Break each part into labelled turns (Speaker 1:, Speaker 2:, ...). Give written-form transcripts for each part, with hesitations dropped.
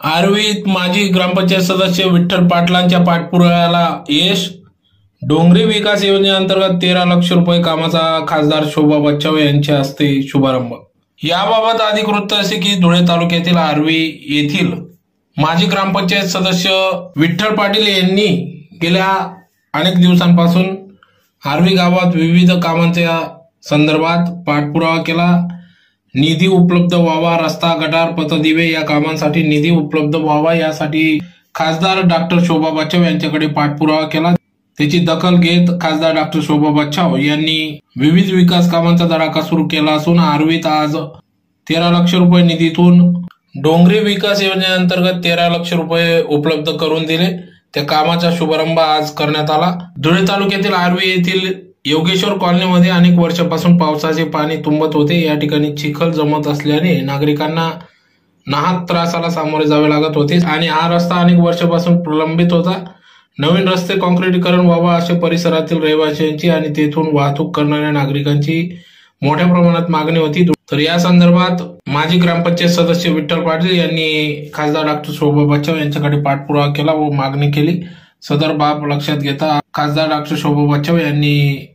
Speaker 1: आर्वीत माजी ग्रामपंचायत सदस्य विठ्ठल पाटलांच्या पाठपुराव्याला यश. डोंगरी विकास योजनेअंतर्गत 13 लाख रुपये कामाचा खासदार शोभा बच्छाव यांच्या हस्ते शुभारंभ. याबाबत अधिक वृत्त असे की धुळे तालुक्यातील आर्वी येथील माजी ग्रामपंचायत सदस्य विठ्ठल पाटील यांनी गेल्या अनेक दिवसांपासून आर्वी गावात विविध कामांच्या संदर्भात पाठपुरावा केला. निधी उपलब्ध व्हावा, रस्ता, गटार, पथदिवे या कामांसाठी निधी उपलब्ध व्हावा यासाठी खासदार डॉक्टर शोभा बच्छाव यांच्याकडे पाठपुरावा केला. त्याची दखल घेत खासदार डॉक्टर शोभा बच्छाव यांनी विविध विकास कामांचा धडाका सुरू केला असून आर्वीत आज 13 लाख रुपये निधीतून डोंगरी विकास योजनेअंतर्गत 13 लाख रुपये उपलब्ध करून दिले. त्या कामाचा शुभारंभ आज करण्यात आला. धुळे तालुक्यातील आर्वी येथील योगेश्वर कॉलनीमध्ये अनेक वर्षापासून पावसाचे पाणी तुंबत होते. या ठिकाणी चिखल जमत असल्याने नागरिकांना नाहक त्रासाला सामोरे जावे लागत होते आणि हा रस्ता अनेक वर्षापासून प्रलंबित होता. नवीन रस्ते काँक्रिटीकरण व्हावा असे परिसरातील रहिवाशांची आणि तेथून वाहतूक करणाऱ्या नागरिकांची मोठ्या प्रमाणात मागणी होती. तर या संदर्भात माजी ग्रामपंचायत सदस्य विठ्ठल पाटील यांनी खासदार डॉक्टर शोभा बच्छाव यांच्याकडे पाठपुरावा केला व मागणी केली. सदर बाब लक्षात घेता खासदार डॉक्टर शोभा बच्छाव यांनी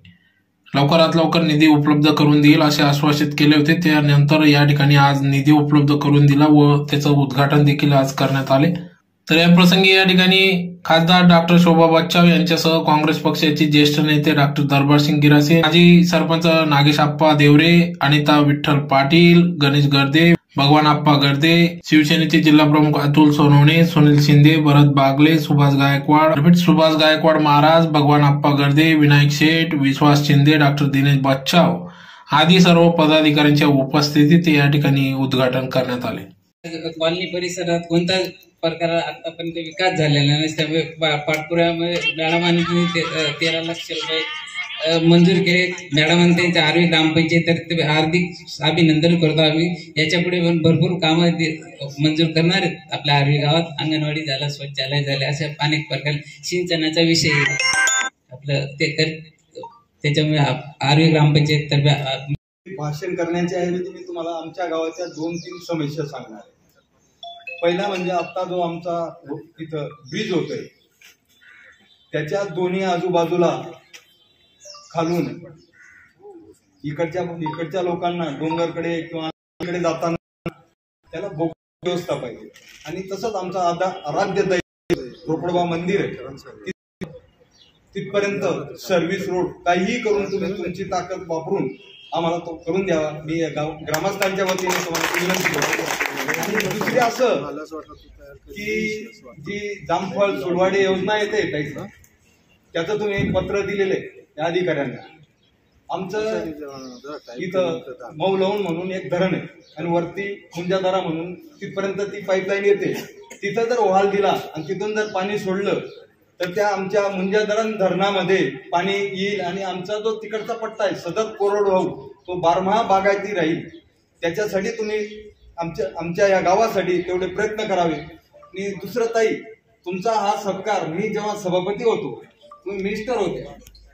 Speaker 1: लवकरात लवकर निधी उपलब्ध करून देईल असे आश्वासित केले होते. त्यानंतर या ठिकाणी आज निधी उपलब्ध करून दिला व त्याचं उद्घाटन देखील आज करण्यात आले. तर या प्रसंगी या ठिकाणी खासदार डॉक्टर शोभा बच्छाव यांच्यासह काँग्रेस पक्षाचे ज्येष्ठ नेते डॉक्टर दरबारसिंग गिरासे, माजी सरपंच नागेश आप्पा देवरे, अनिता विठ्ठल पाटील, गणेश गर्दे, भगवान आप्पा गर्दे, शिवसेनेचे जिल्हा प्रमुख अतुल सोनवणे, सुनील शिंदे, भरत बागले, सुभाष गायकवाड महाराज, भगवान आप्पा गर्दे, विनायक शेठ, विश्वास शिंदे, डॉक्टर दिनेश बच्छाव आदी सर्व पदाधिकाऱ्यांच्या उपस्थितीत या ठिकाणी उद्घाटन करण्यात आले.
Speaker 2: कॉलनी परिसरात कोणता प्रकार आतापर्यंत विकास झालेला नाही. त्यामुळे पाठपुराव्यामुळे मॅडमांनी 13 लाख रुपये मंजूर केले. मॅडमांनी त्यांच्या आर्वी ग्रामपंचायत हार्दिक अभिनंदन करतो. आम्ही याच्यापुढे भरपूर कामं मंजूर करणार आहेत. आपल्या आर्वी गावात अंगणवाडी झाला, शौचालय झाले, अशा अनेक प्रकार सिंचनाचा विषय आपलं त्याच्यामुळे आर्वी ग्रामपंचायत तर्फे
Speaker 3: भाषण करण्याच्या ऐवजी मी तुम्हाला आमच्या गावाच्या 2-3 समस्या सांगणार आहे. पहिला म्हणजे आता जो आमचा तिथं ब्रिज होतोय त्याच्या दोन्ही आजूबाजूला खालून इकडच्या लोकांना डोंगरकडे किंवा इकडे जाताना त्याला व्यवस्था पाहिजे. आणि तसंच आमचा आराध्य दैवत रोकडोबा मंदिर आहे तिथपर्यंत सर्व्हिस रोड काहीही करून तुम्ही तुमची ताकद वापरून आम्हाला तो करून द्यावा. मी ग्रामस्थांच्या वतीने तुम्हाला विनंती करतो. आणि दुसरी असं की जी जामफळ सुलवाडी योजना येते त्याचं तुम्ही एक पत्र दिलेलं आहे त्या अधिकाऱ्यांना. आमचं इथं मौलवून म्हणून एक धरण आहे आणि वरती मुंजादारा म्हणून तिथपर्यंत ती पाईपलाईन येते. तिथं जर वाल दिला आणि तिथून जर पाणी सोडलं तर त्या आमच्या मुंजादारा धरणामध्ये पाणी येईल आणि आमचा जो तिकडचा पट्टा आहे सतत कोरडवाहू तो बारमाहा बागायती राहील. त्याच्यासाठी तुम्ही आमच्या या गावासाठी तेवढे प्रयत्न करावे. आणि दुसरं ताई, तुमचा हा सत्कार मी जेव्हा सभापती होतो, तुम्ही मिनिस्टर होते,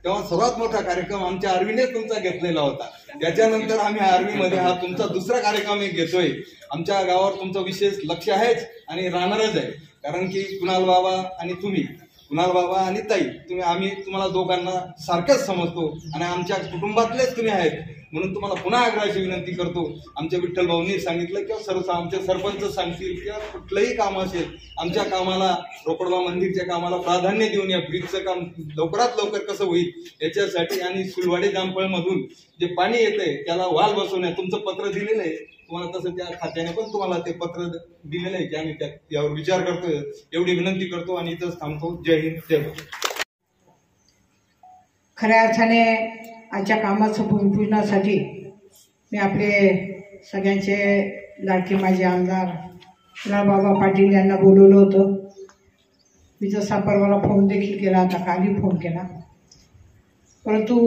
Speaker 3: तेव्हा सर्वात मोठा कार्यक्रम आमच्या आर्वीनेच तुमचा घेतलेला होता. त्याच्यानंतर आम्ही आर्वीमध्ये हा तुमचा दुसरा कार्यक्रम घेतोय. आमच्या गावावर तुमचं विशेष लक्ष आहेच आणि राहणारच आहे. कारण की कुणाल बाबा आणि ताई आम्ही तुम्हाला दोघांना सारखंच समजतो आणि आमच्या कुटुंबातलेच तुम्ही आहेत. म्हणून तुम्हाला पुन्हा आग्रहाची विनंती करतो. आमच्या विठ्ठल भाऊंनी सांगितलं किंवा सर्व आमचे सरपंच सांगतील किंवा कुठलंही काम असेल, आमच्या कामाला रोकडोबा मंदिरच्या कामाला प्राधान्य देऊन या ब्रिजचं काम लवकरात लवकर कसं होईल याच्यासाठी आणि सुलवाडी जामफळ मधून जे पाणी येतंय त्याला वाल बसवण्या तुमचं पत्र दिलेलं आहे. तुम्हाला तसं त्या खात्याने पण तुम्हाला ते पत्र दिलेलं आहे की आम्ही यावर विचार करतोय. एवढी विनंती करतो आणि इथंच थांबतो. जय हिंद, जय भारत.
Speaker 4: खऱ्या अर्थाने आजच्या कामाचं भूमिपूजनासाठी मी आपले सगळ्यांचे लाडके माजी आमदार बाबा पाटील यांना बोलवलं होतं. मी जसा परवाला फोन देखील केला, आता कालही फोन केला, परंतु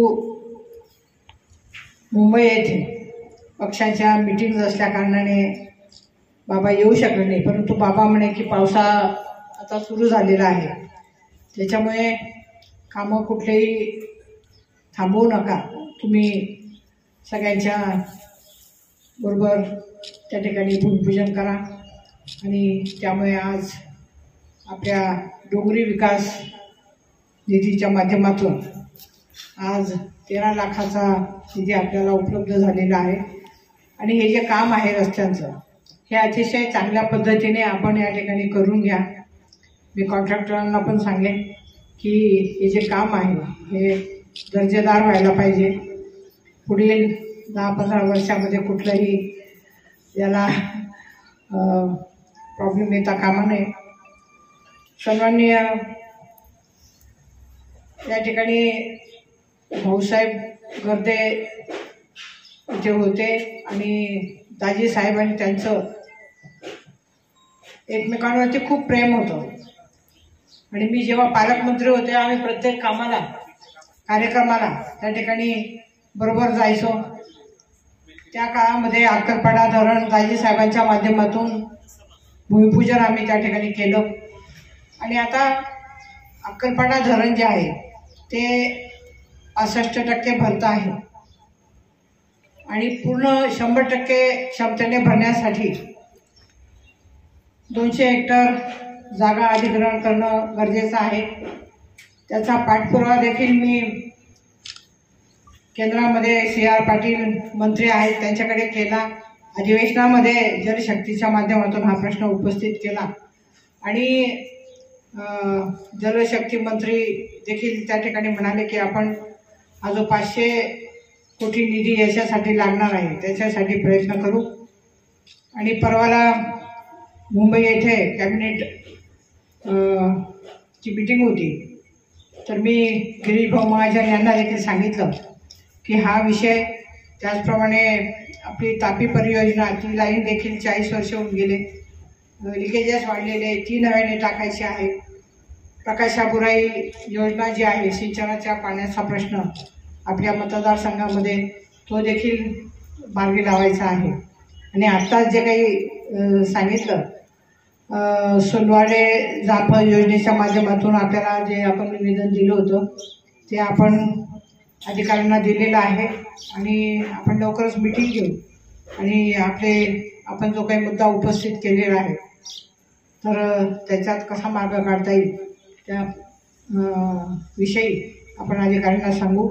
Speaker 4: मुंबई येथे पक्षांच्या मीटिंग असल्या कारणाने बाबा येऊ शकले नाही. परंतु बाबा म्हणे की पावसा आता सुरू झालेला आहे, त्याच्यामुळे कामं कुठलेही थांबवू नका, तुम्ही सगळ्यांच्या बरोबर त्या ठिकाणी भूमिपूजन करा. आणि त्यामुळे आज आपल्या डोंगरी विकास निधीच्या माध्यमातून आज 13 लाखाचा निधी आपल्याला उपलब्ध झालेला आहे। आणि हे जे काम आहे रस्त्यांचं हे अतिशय चांगल्या पद्धतीने आपण या ठिकाणी करून घ्या। मी कॉन्ट्रॅक्टरांना पण सांगेन की हे जे काम आहे हे दर्जेदार व्हायला पाहिजे। पुढील 10-15 वर्षामध्ये कुठलाही याला प्रॉब्लेम येता कामा नये। सन्माननीय या ठिकाणी भाऊसाहेब गर्दे इथे होते आणि दाजी साहेब आणि त्यांचं एकमेकांवरती खूप प्रेम होतं। आणि मी जेव्हा पालकमंत्री होते आम्ही प्रत्येक कामाला कार्यक्रमाला त्या ठिकाणी बरोबर जायचो। त्या काळामध्ये अक्कलपाडा धरण दाजी साहेबांच्या माध्यमातून भूमिपूजन आम्ही त्या ठिकाणी केलं। आणि आता अक्कलपाडा धरण जे आहे ते 65% भरत आहे आणि पूर्ण 100% क्षमतेने भरण्यासाठी 200 हेक्टर जागा अधिग्रहण करणं गरजेचं आहे। त्याचा पाठपुरावा देखील मी केंद्रामध्ये CR पाटील मंत्री आहेत त्यांच्याकडे केला। अधिवेशनामध्ये जलशक्तीच्या माध्यमातून हा प्रश्न उपस्थित केला आणि जलशक्ती मंत्री देखील त्या ठिकाणी म्हणाले की आपण हा जो 500 कोटी निधी याच्यासाठी लागणार आहे त्याच्यासाठी प्रयत्न करू। आणि परवाला मुंबई येथे कॅबिनेट ची मीटिंग होती तर मी गिरीश भाऊ महाजन यांना देखील सांगितलं की हा विषय त्याचप्रमाणे आपली तापी परियोजना ती लाईन देखील 40 वर्ष होऊन गेले, लिकेजेस वाढलेले, ती नव्याने टाकायची आहे। प्रकाशाबुराई योजना जी आहे सिंचनाच्या पाण्याचा प्रश्न आपल्या मतदारसंघामध्ये तो देखील मार्गी लावायचा आहे। आणि आत्ताच जे काही सांगितलं सोनवाडे जाफ योजनेच्या माध्यमातून आपल्याला जे आपण निवेदन दिलं होतं ते आपण अधिकाऱ्यांना दिलेलं आहे आणि आपण लवकरच मीटिंग घेऊ आणि आपण जो काही मुद्दा उपस्थित केलेला आहे तर त्याच्यात कसा मार्ग काढता येईल त्या विषयी आपण अधिकाऱ्यांना सांगू।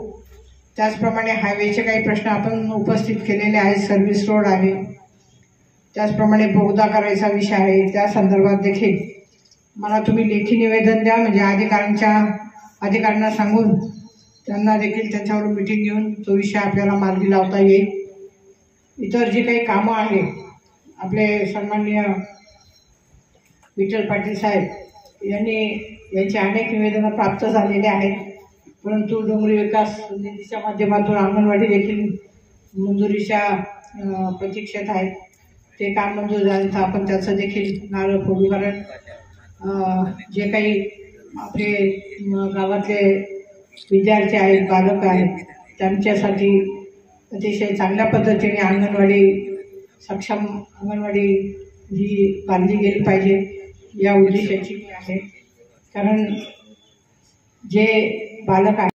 Speaker 4: त्याचप्रमाणे हायवेचे काही प्रश्न आपण उपस्थित केलेले आहेत, सर्व्हिस रोड आहे, त्याचप्रमाणे बोगदा करायचा विषय आहे, त्या संदर्भात देखील मला तुम्ही लेखी निवेदन द्या म्हणजे अधिकाऱ्यांना सांगून त्यांना देखील त्यांच्यावर मीटिंग घेऊन तो विषय आपल्याला मार्गी लावता येईल। इतर जी काही कामं आहे आपले सन्माननीय विठ्ठल पाटील साहेब यांचे अनेक निवेदनं प्राप्त झालेले आहेत, परंतु डोंगरी विकास निधीच्या माध्यमातून अंगणवाडी देखील मंजुरीच्या प्रतीक्षेत आहेत। ते काम मंजूर झालं तर आपण त्याचं देखील नारळ फोडू। कारण जे काही आपले गावातले विद्यार्थी आहेत, बालक आहेत, त्यांच्यासाठी अतिशय चांगल्या पद्धतीने सक्षम अंगणवाडी ही बांधली गेली पाहिजे या उद्देशाची आहे। कारण जे बालक आहेत